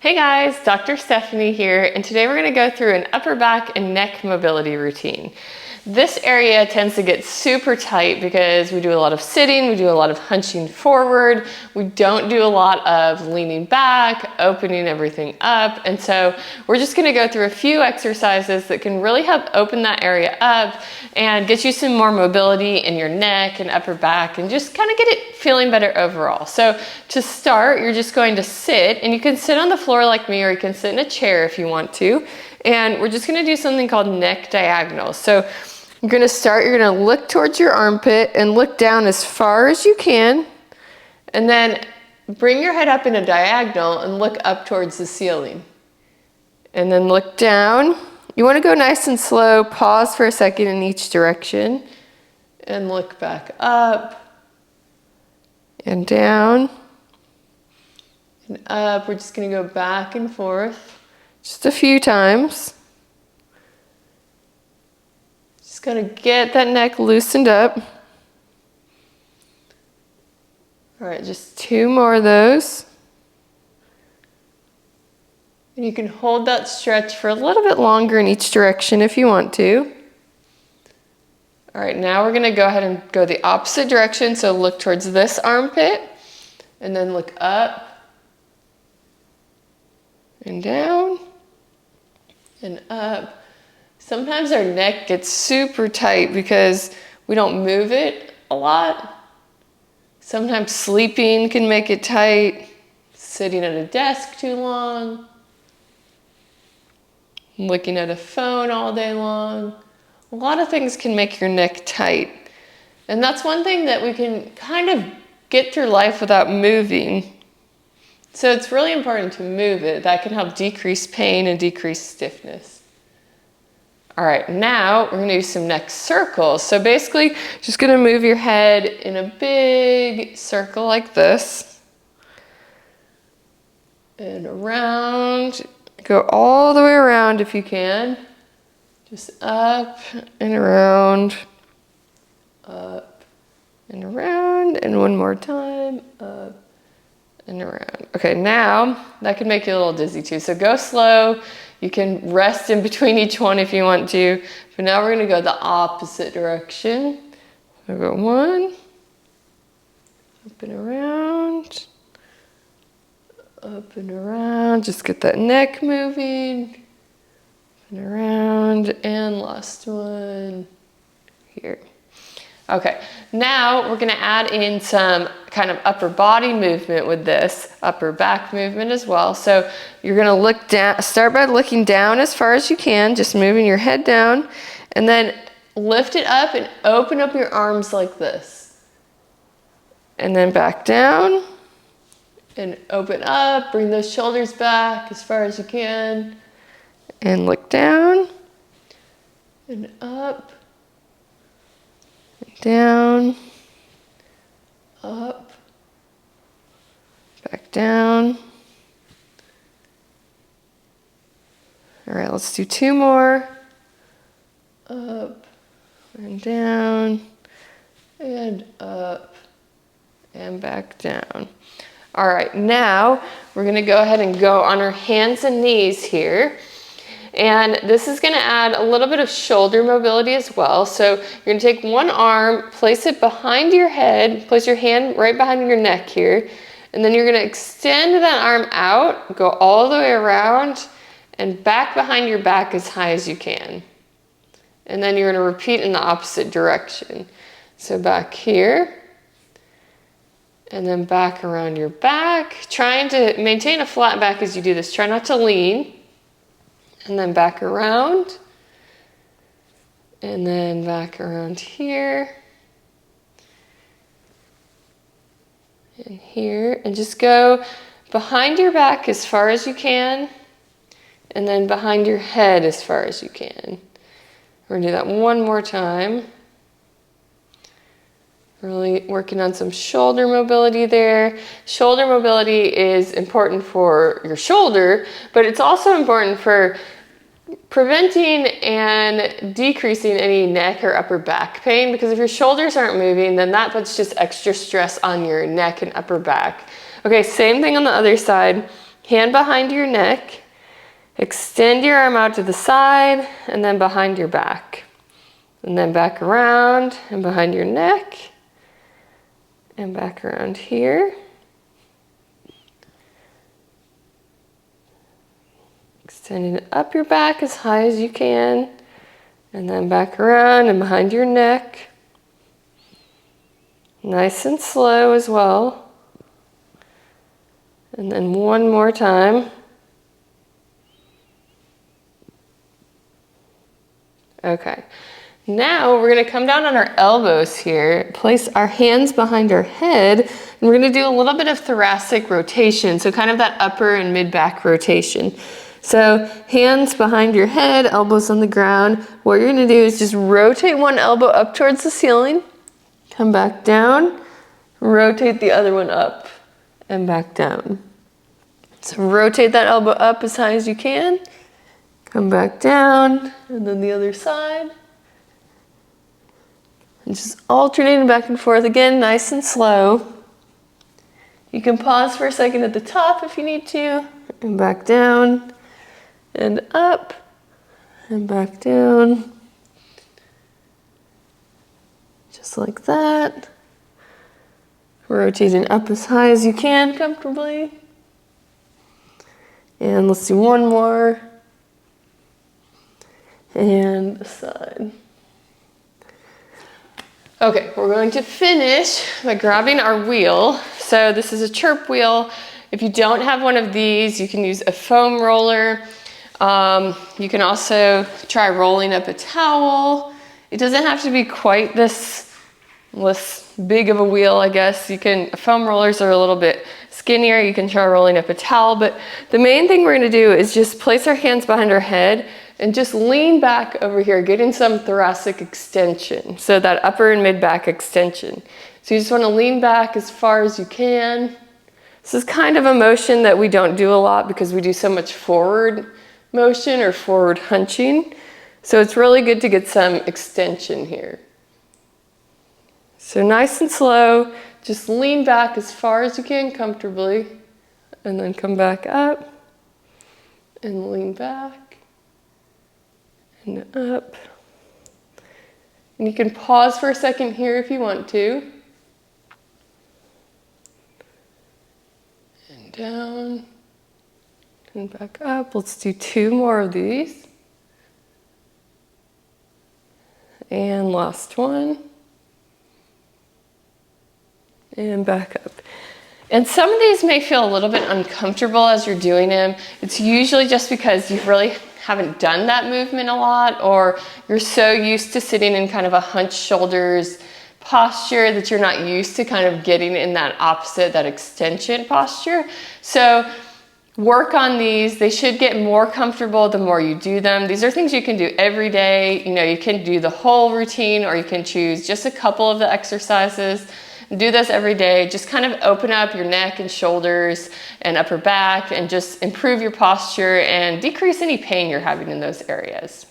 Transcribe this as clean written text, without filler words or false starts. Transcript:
Hey guys, Dr. Stephanie here, and today we're going to go through an upper back and neck mobility routine. This area tends to get super tight because we do a lot of sitting, we do a lot of hunching forward, we don't do a lot of leaning back, opening everything up, and so we're just going to go through a few exercises that can really help open that area up and get you some more mobility in your neck and upper back and just kind of get it feeling better overall. So to start, you're just going to sit, and you can sit on the floor like me, or you can sit in a chair if you want to, and we're just going to do something called neck diagonals. So you're going to start, you're going to look towards your armpit and look down as far as you can, and then bring your head up in a diagonal and look up towards the ceiling. And then look down. You want to go nice and slow, pause for a second in each direction, and look back up and down and up. We're just going to go back and forth just a few times. Just going to get that neck loosened up. All right, just two more of those. And you can hold that stretch for a little bit longer in each direction if you want to. All right, now we're going to go ahead and go the opposite direction. So look towards this armpit and then look up and down and up. Sometimes our neck gets super tight because we don't move it a lot. Sometimes sleeping can make it tight, sitting at a desk too long, looking at a phone all day long. A lot of things can make your neck tight. And that's one thing that we can kind of get through life without moving. So it's really important to move it. That can help decrease pain and decrease stiffness. All right, now we're going to do some neck circles. So basically, just going to move your head in a big circle like this. And around. Go all the way around if you can. Just up and around. Up and around. And one more time. Up and around. Okay, now that can make you a little dizzy too. So go slow. You can rest in between each one if you want to. But now we're going to go the opposite direction. We'll go one. Up and around. Up and around. Just get that neck moving. Up and around. And last one. Here. Okay, now we're going to add in some kind of upper body movement with this, upper back movement as well. So you're going to look down, start by looking down as far as you can, just moving your head down, and then lift it up and open up your arms like this. And then back down, and open up, bring those shoulders back as far as you can, and look down, and up, down, up, back down. All right, let's do two more. Up and down, and up, and back down. All right, now we're going to go ahead and go on our hands and knees here. And this is going to add a little bit of shoulder mobility as well. So you're going to take one arm, place it behind your head, place your hand right behind your neck here, and then you're going to extend that arm out, go all the way around, and back behind your back as high as you can. And then you're going to repeat in the opposite direction. So back here, and then back around your back, trying to maintain a flat back as you do this. Try not to lean. And then back around, and then back around here, and here, and just go behind your back as far as you can, and then behind your head as far as you can. We're going to do that one more time. Really working on some shoulder mobility there. Shoulder mobility is important for your shoulder, but it's also important for preventing and decreasing any neck or upper back pain, because if your shoulders aren't moving, then that puts just extra stress on your neck and upper back. Okay, same thing on the other side. hand behind your neck, extend your arm out to the side, and then behind your back. And then back around and behind your neck, and back around here. Extending up your back as high as you can, and then back around and behind your neck. Nice and slow as well. And then one more time. Okay. Now we're going to come down on our elbows here, place our hands behind our head, and we're going to do a little bit of thoracic rotation, so kind of that upper and mid-back rotation. So hands behind your head, elbows on the ground. What you're going to do is just rotate one elbow up towards the ceiling, come back down, rotate the other one up and back down. So rotate that elbow up as high as you can, come back down, and then the other side. And just alternating back and forth again, nice and slow. You can pause for a second at the top if you need to, and back down, and up, and back down. Just like that. Rotating up as high as you can comfortably. And let's do one more. And the side. Okay, we're going to finish by grabbing our wheel. So this is a chirp wheel. If you don't have one of these, you can use a foam roller. You can also try rolling up a towel. It doesn't have to be quite this big of a wheel, I guess. Foam rollers are a little bit skinnier. You can try rolling up a towel, but the main thing we're gonna do is just place our hands behind our head and just lean back over here, getting some thoracic extension. So that upper and mid back extension. So you just wanna lean back as far as you can. This is kind of a motion that we don't do a lot because we do so much forward motion or forward hunching. So it's really good to get some extension here. So nice and slow, just lean back as far as you can comfortably, and then come back up, and lean back, and up. And you can pause for a second here if you want to. And down, and back up. Let's do 2 more of these. And last one. And back up. And some of these may feel a little bit uncomfortable as you're doing them. It's usually just because you really haven't done that movement a lot, or you're so used to sitting in kind of a hunched shoulders posture that you're not used to kind of getting in that opposite, that extension posture. So work on these. They should get more comfortable the more you do them. These are things you can do every day. You know, you can do the whole routine, or you can choose just a couple of the exercises. Do this every day. Just kind of open up your neck and shoulders and upper back and just improve your posture and decrease any pain you're having in those areas.